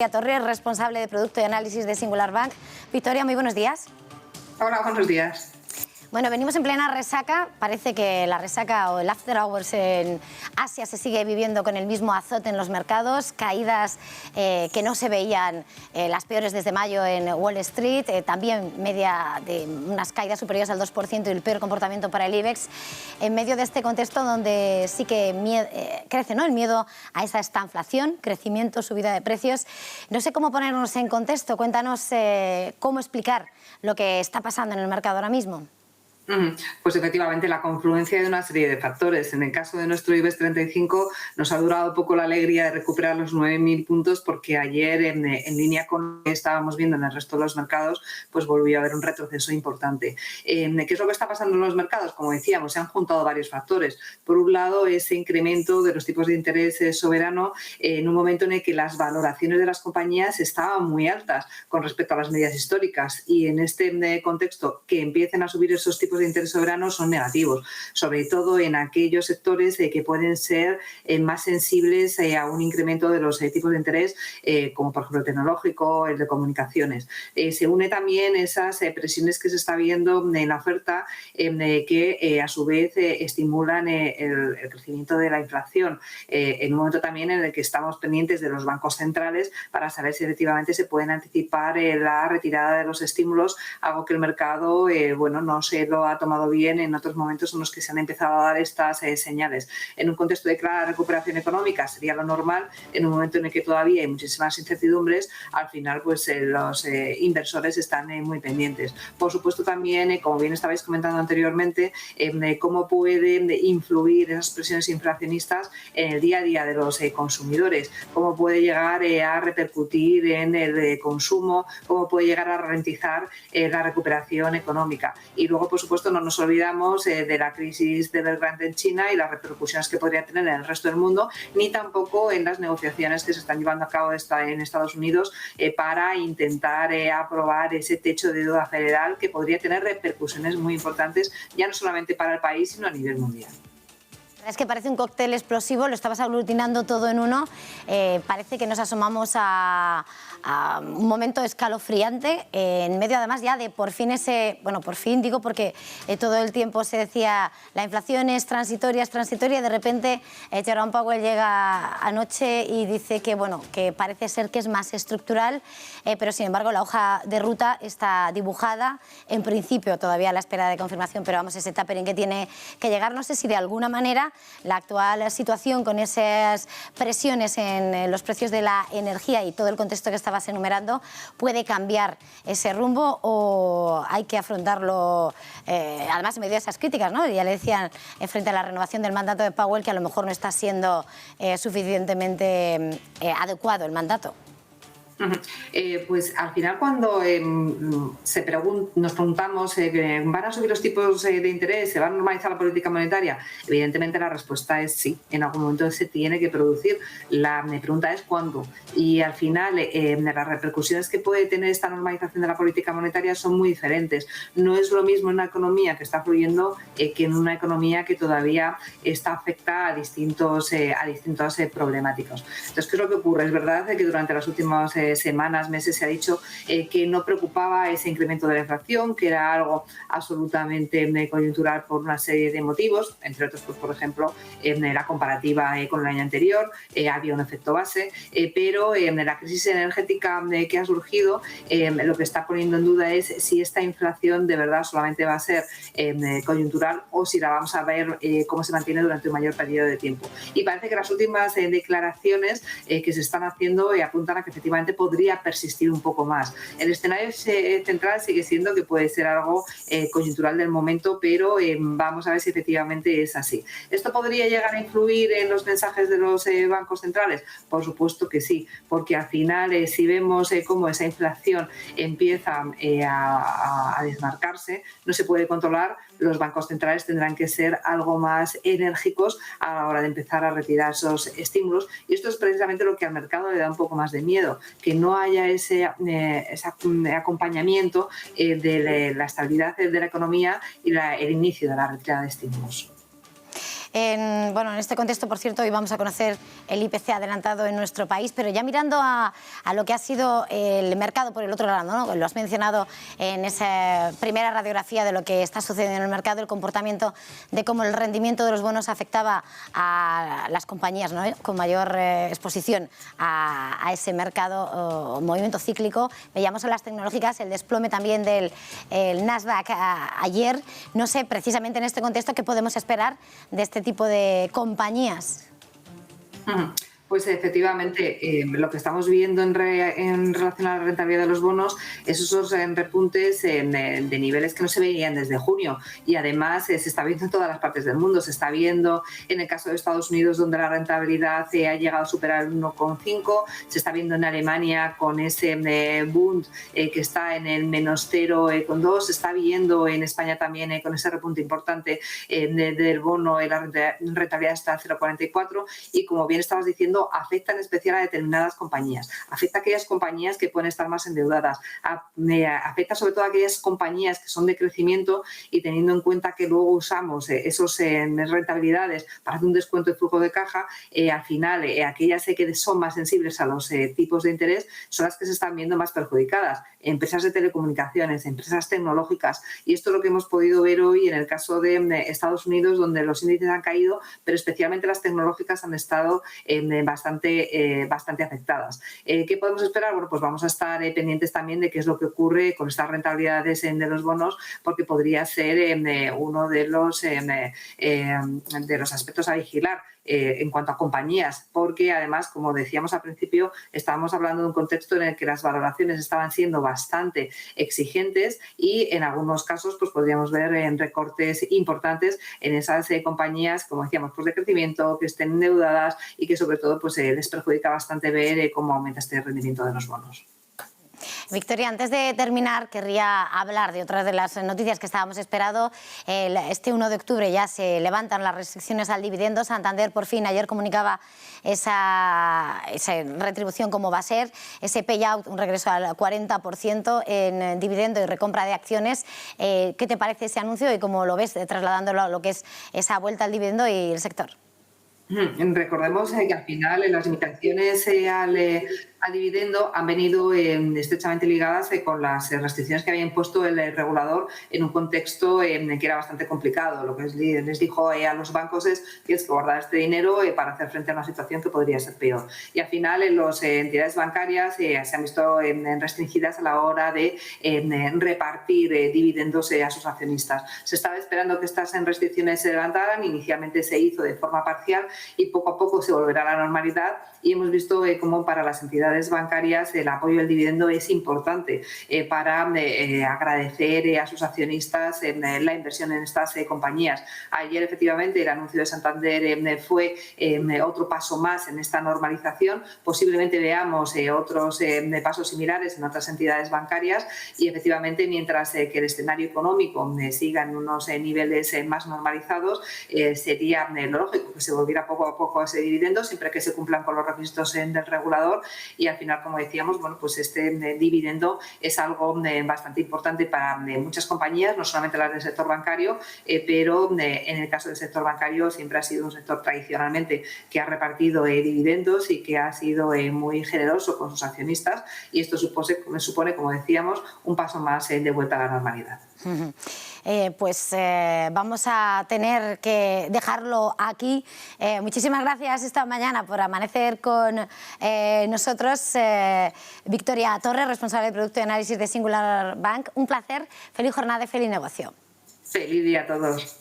Victoria Torres, responsable de Producto y Análisis de Singular Bank. Victoria, muy buenos días. Hola, buenos días. Bueno, venimos en plena resaca. Parece que la resaca o el after hours en Asia se sigue viviendo con el mismo azote en los mercados. Caídas que no se veían las peores desde mayo en Wall Street. También media de unas caídas superiores al 2% y el peor comportamiento para el IBEX. En medio de este contexto donde sí que crece, ¿no?, el miedo a esa estanflación, crecimiento, subida de precios. No sé cómo ponernos en contexto. Cuéntanos cómo explicar lo que está pasando en el mercado ahora mismo. Pues efectivamente la confluencia de una serie de factores. En el caso de nuestro IBEX 35 nos ha durado poco la alegría de recuperar los 9.000 puntos porque ayer en línea con lo que estábamos viendo en el resto de los mercados pues volvió a haber un retroceso importante. ¿Qué es lo que está pasando en los mercados? Como decíamos, se han juntado varios factores. Por un lado, ese incremento de los tipos de interés soberano en un momento en el que las valoraciones de las compañías estaban muy altas con respecto a las medidas históricas, y en este contexto que empiecen a subir esos tipos de interés soberano son negativos, sobre todo en aquellos sectores que pueden ser más sensibles a un incremento de los tipos de interés, como por ejemplo el tecnológico, el de comunicaciones. Se une también esas presiones que se está viendo en la oferta, que a su vez estimulan el crecimiento de la inflación, en un momento también en el que estamos pendientes de los bancos centrales para saber si efectivamente se pueden anticipar la retirada de los estímulos, algo que el mercado no se lo ha tomado bien en otros momentos en los que se han empezado a dar estas señales. En un contexto de clara recuperación económica sería lo normal. En un momento en el que todavía hay muchísimas incertidumbres, al final pues los inversores están muy pendientes. Por supuesto también, como bien estabais comentando anteriormente, cómo pueden influir esas presiones inflacionistas en el día a día de los consumidores, cómo puede llegar a repercutir en el consumo, cómo puede llegar a ralentizar la recuperación económica. Y luego, por supuesto, no nos olvidamos de la crisis de Evergrande en China y las repercusiones que podría tener en el resto del mundo, ni tampoco en las negociaciones que se están llevando a cabo en Estados Unidos para intentar aprobar ese techo de deuda federal que podría tener repercusiones muy importantes, ya no solamente para el país, sino a nivel mundial. Es que parece un cóctel explosivo, lo estabas aglutinando todo en uno. Parece que nos asomamos a un momento escalofriante, en medio además ya de por fin por fin digo porque todo el tiempo se decía la inflación es transitoria, y de repente Jerome Powell llega anoche y dice que parece ser que es más estructural, pero sin embargo la hoja de ruta está dibujada, en principio todavía a la espera de confirmación, pero vamos, ese tapering que tiene que llegar. No sé si de alguna manera la actual situación con esas presiones en los precios de la energía y todo el contexto que estabas enumerando puede cambiar ese rumbo, o hay que afrontarlo, además en medio de esas críticas, ¿no? Ya le decían frente a la renovación del mandato de Powell que a lo mejor no está siendo suficientemente adecuado el mandato. Pues al final cuando nos preguntamos ¿van a subir los tipos de interés? ¿Se va a normalizar la política monetaria? Evidentemente la respuesta es sí, en algún momento se tiene que producir. La pregunta es ¿cuándo? Y al final las repercusiones que puede tener esta normalización de la política monetaria son muy diferentes. No es lo mismo en una economía que está fluyendo que en una economía que todavía está afectada a distintas problemáticas. Entonces, ¿qué es lo que ocurre? Es verdad que durante las últimas semanas, meses se ha dicho que no preocupaba ese incremento de la inflación, que era algo absolutamente coyuntural por una serie de motivos, entre otros, pues, por ejemplo, en la comparativa con el año anterior había un efecto base, pero en la crisis energética que ha surgido, lo que está poniendo en duda es si esta inflación de verdad solamente va a ser coyuntural o si la vamos a ver cómo se mantiene durante un mayor periodo de tiempo. Y parece que las últimas declaraciones que se están haciendo apuntan a que efectivamente podría persistir un poco más. El escenario central sigue siendo que puede ser algo coyuntural del momento, pero vamos a ver si efectivamente es así. ¿Esto podría llegar a influir en los mensajes de los bancos centrales? Por supuesto que sí, porque al final si vemos cómo esa inflación empieza a desmarcarse, no se puede controlar, los bancos centrales tendrán que ser algo más enérgicos a la hora de empezar a retirar esos estímulos, y esto es precisamente lo que al mercado le da un poco más de miedo, que no haya ese acompañamiento de la estabilidad de la economía y el inicio de la retirada de estímulos. Bueno, en este contexto, por cierto, hoy vamos a conocer el IPC adelantado en nuestro país, pero ya mirando a lo que ha sido el mercado por el otro lado, ¿no? Lo has mencionado en esa primera radiografía de lo que está sucediendo en el mercado, el comportamiento de cómo el rendimiento de los bonos afectaba a las compañías, ¿no?, con mayor exposición a ese mercado, movimiento cíclico. Veíamos en las tecnológicas el desplome también del Nasdaq ayer. No sé, precisamente en este contexto, ¿qué podemos esperar de este tipo de compañías? Pues efectivamente, lo que estamos viendo en relación a la rentabilidad de los bonos es esos repuntes de niveles que no se veían desde junio, y además se está viendo en todas las partes del mundo. Se está viendo en el caso de Estados Unidos, donde la rentabilidad ha llegado a superar el 1,5, se está viendo en Alemania con ese Bund que está en el menos 0,2, se está viendo en España también con ese repunte importante del bono, la rentabilidad está a 0,44, y como bien estabas diciendo, afecta en especial a determinadas compañías, afecta a aquellas compañías que pueden estar más endeudadas, afecta sobre todo a aquellas compañías que son de crecimiento, y teniendo en cuenta que luego usamos esas rentabilidades para hacer un descuento de flujo de caja, al final aquellas que son más sensibles a los tipos de interés son las que se están viendo más perjudicadas: empresas de telecomunicaciones, empresas tecnológicas. Y esto es lo que hemos podido ver hoy en el caso de Estados Unidos, donde los índices han caído, pero especialmente las tecnológicas han estado bastante afectadas. ¿Qué podemos esperar? Bueno, pues vamos a estar pendientes también de qué es lo que ocurre con estas rentabilidades de los bonos, porque podría ser uno de los aspectos a vigilar en cuanto a compañías, porque además, como decíamos al principio, estábamos hablando de un contexto en el que las valoraciones estaban siendo bastante exigentes, y en algunos casos pues podríamos ver recortes importantes en esas compañías, como decíamos, pues de crecimiento, que estén endeudadas, y que sobre todo pues les perjudica bastante ver cómo aumenta este rendimiento de los bonos. Victoria, antes de terminar, querría hablar de otras de las noticias que estábamos esperando. Este 1 de octubre ya se levantan las restricciones al dividendo. Santander, por fin, ayer comunicaba esa retribución, cómo va a ser, ese payout, un regreso al 40% en dividendo y recompra de acciones. ¿Qué te parece ese anuncio y cómo lo ves, trasladándolo a lo que es esa vuelta al dividendo y el sector? Recordemos que al final las limitaciones al dividendo han venido estrechamente ligadas con las restricciones que había impuesto el regulador en un contexto que era bastante complicado. Lo que les dijo a los bancos es: tienes que guardar este dinero para hacer frente a una situación que podría ser peor. Y al final las entidades bancarias se han visto restringidas a la hora de repartir dividendos a sus accionistas. Se estaba esperando que estas restricciones se levantaran. Inicialmente se hizo de forma parcial, y poco a poco se volverá a la normalidad, y hemos visto cómo para las entidades bancarias el apoyo al dividendo es importante para agradecer a sus accionistas la inversión en estas compañías. Ayer, efectivamente, el anuncio de Santander fue otro paso más en esta normalización. Posiblemente veamos otros pasos similares en otras entidades bancarias, y efectivamente, mientras que el escenario económico siga en unos niveles más normalizados, sería lógico que se volviera poco a poco a ese dividendo, siempre que se cumplan con los requisitos del regulador. Y al final, como decíamos, bueno, pues este dividendo es algo bastante importante para muchas compañías, no solamente las del sector bancario, pero en el caso del sector bancario siempre ha sido un sector tradicionalmente que ha repartido dividendos y que ha sido muy generoso con sus accionistas, y esto supone, como decíamos, un paso más de vuelta a la normalidad. Vamos a tener que dejarlo aquí. Muchísimas gracias esta mañana por amanecer con nosotros. Victoria Torres, responsable de Producto y Análisis de Singular Bank. Un placer, feliz jornada y feliz negocio. Feliz día a todos.